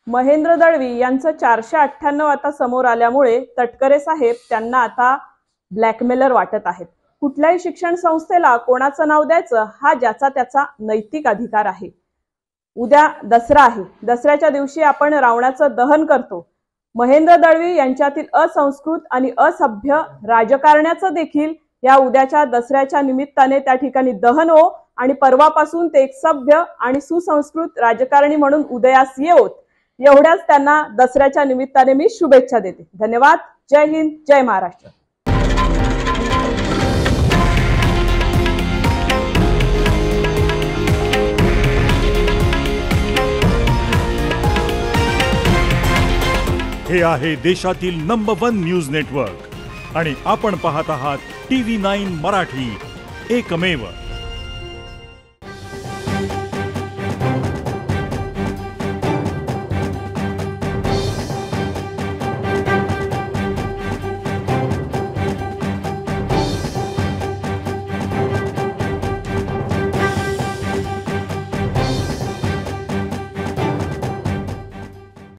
महेंद्र दळवी यांचं 498 आता समोर आल्यामुळे तटकरे साहेब त्यांना आता ब्लॅकमेलर वाटत आहेत। कुठल्याही शिक्षण संस्थेला कोणाचं नाव द्यायचं हा ज्याचा त्याचा नैतिक अधिकार आहे। उद्या दसरा आहे, दसऱ्याच्या दिवशी आपण रावणाचं दहन करतो। महेंद्र दळवी यांच्यातील असंस्कृत आणि असभ्य राजकारण्याचं देखील या उद्याच्या दसऱ्याच्या निमित्ताने त्या ठिकाणी दहन हो आणि परवापासून ते एक सभ्य आणि सुसंस्कृत राजकारणी म्हणून उदयास येवोत, एवढ्याच त्यांना दसऱ्याच्या निमित्ताने मी शुभेच्छा देते। धन्यवाद। जय हिंद, जय महाराष्ट्र। हे आहे देशातील नंबर 1 न्यूज नेटवर्क आणि आपण पाहत आहात TV9 मराठी, एकमेव।